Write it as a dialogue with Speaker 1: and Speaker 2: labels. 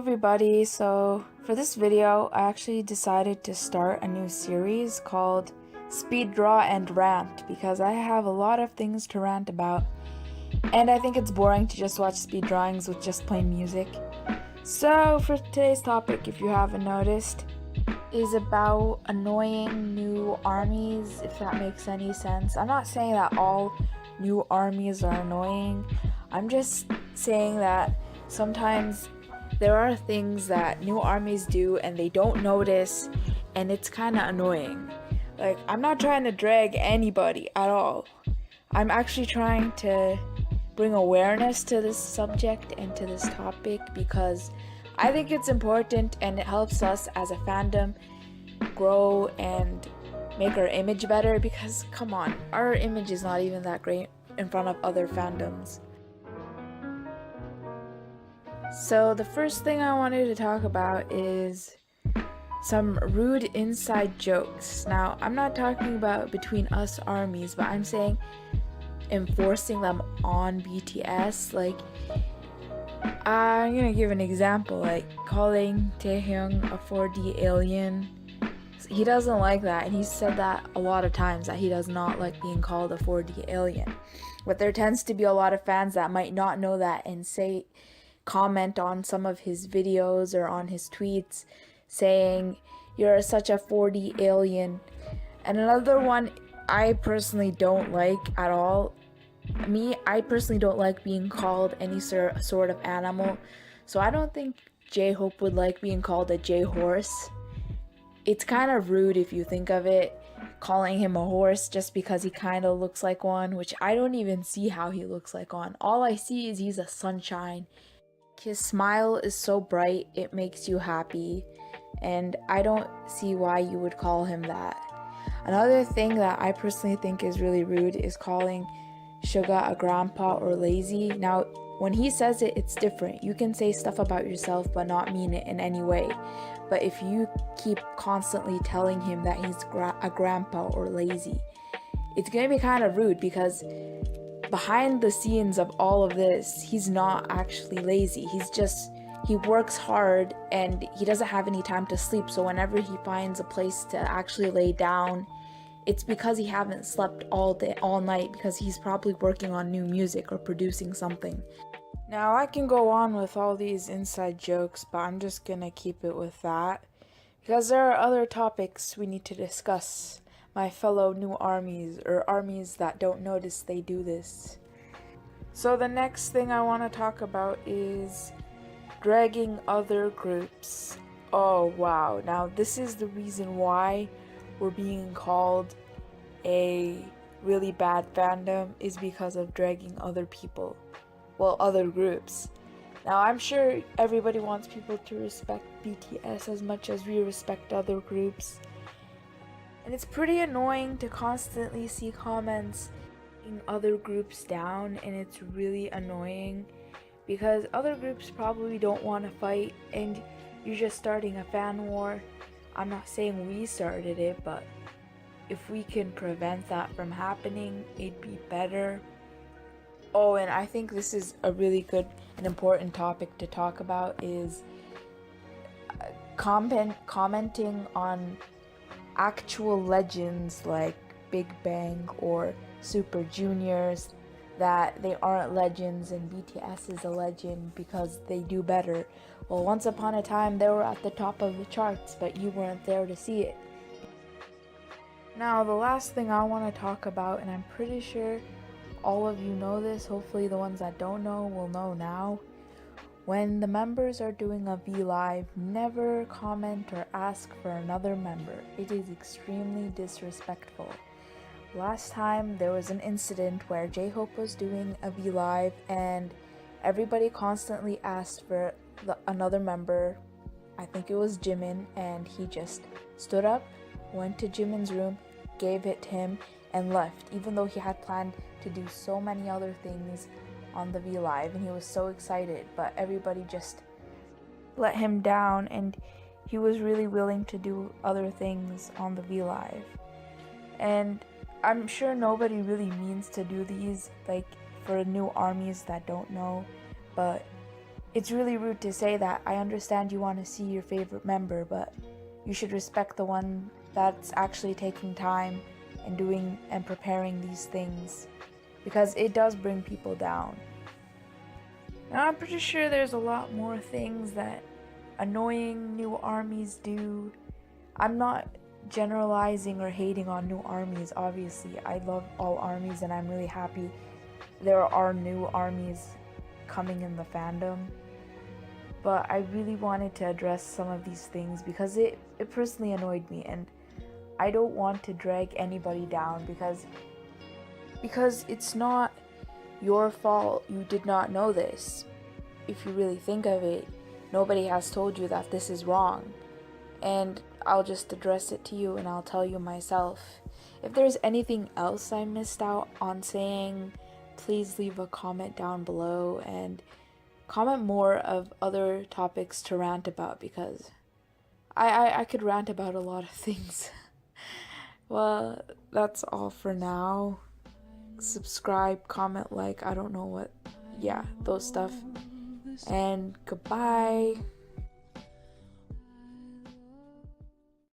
Speaker 1: everybody, so for this video I actually decided to start a new series called Speed Draw and Rant because I have a lot of things to rant about and I think it's boring to just watch speed drawings with just plain music. So for today's topic, if you haven't noticed, is about annoying new armies, if that makes any sense. I'm not saying that all new armies are annoying, I'm just saying that sometimes there are things that new armies do and they don't notice, and it's kind of annoying. Like, I'm not trying to drag anybody at all. I'm actually trying to bring awareness to this subject and to this topic because I think it's important and it helps us as a fandom grow and make our image better because, come on, our image is not even that great in front of other fandoms. So the first thing I wanted to talk about is some rude inside jokes. Now, I'm not talking about between us armies, but I'm saying enforcing them on BTS. Like, I'm gonna give an example, like calling Taehyung a 4D alien. He doesn't like that, and he's said that a lot of times, that he does not like being called a 4D alien. But there tends to be a lot of fans that might not know that and comment on some of his videos or on his tweets saying you're such a 4D alien. And another one I personally don't like at all. I personally don't like being called any sort of animal. So I don't think J-Hope would like being called a J-horse. It's kind of rude if you think of it, calling him a horse just because he kind of looks like one, which I don't even see how he looks like one. All I see is he's a sunshine. His smile is so bright, it makes you happy, and I don't see why you would call him that. Another thing that I personally think is really rude is calling Suga a grandpa or lazy. Now, when he says it, it's different. You can say stuff about yourself but not mean it in any way. But if you keep constantly telling him that he's a grandpa or lazy, it's going to be kind of rude because behind the scenes of all of this, he's not actually lazy. He works hard and he doesn't have any time to sleep. So whenever he finds a place to actually lay down, it's because he haven't slept all night, because he's probably working on new music or producing something. Now, I can go on with all these inside jokes, but I'm just gonna keep it with that because there are other topics we need to discuss, my fellow new armies, or armies that don't notice they do this. So the next thing I want to talk about is dragging other groups. Oh wow, now this is the reason why we're being called a really bad fandom, is because of dragging other people. Well, other groups. Now, I'm sure everybody wants people to respect BTS as much as we respect other groups. And it's pretty annoying to constantly see comments taking other groups down, and it's really annoying because other groups probably don't want to fight and you're just starting a fan war. I'm not saying we started it, but if we can prevent that from happening, it'd be better. Oh, and I think this is a really good and important topic to talk about, is commenting on actual legends like Big Bang or Super Juniors, that they aren't legends and BTS is a legend because they do better. Well, once upon a time they were at the top of the charts, but you weren't there to see it. Now, the last thing I want to talk about, and I'm pretty sure all of you know this, hopefully the ones that don't know will know now. When the members are doing a V-Live, never comment or ask for another member. It is extremely disrespectful. Last time there was an incident where J-Hope was doing a V-Live and everybody constantly asked for another member. I think it was Jimin, and he just stood up, went to Jimin's room, gave it to him, and left, even though he had planned to do so many other things on the V-Live and he was so excited, but everybody just let him down and he was really willing to do other things on the V-Live. And I'm sure nobody really means to do these, like, for new armies that don't know, but It's really rude to say that. I understand you want to see your favorite member, but you should respect the one that's actually taking time and doing and preparing these things, because it does bring people down. Now, I'm pretty sure there's a lot more things that annoying new armies do. I'm not generalizing or hating on new armies, obviously. I love all armies and I'm really happy there are new armies coming in the fandom. But I really wanted to address some of these things because it personally annoyed me, and I don't want to drag anybody down because it's not your fault you did not know this. If you really think of it, nobody has told you that this is wrong. And I'll just address it to you and I'll tell you myself. If there's anything else I missed out on saying, please leave a comment down below and comment more of other topics to rant about, because I could rant about a lot of things. Well, that's all for now. Subscribe, comment, like, I don't know what. Yeah, those stuff. And goodbye.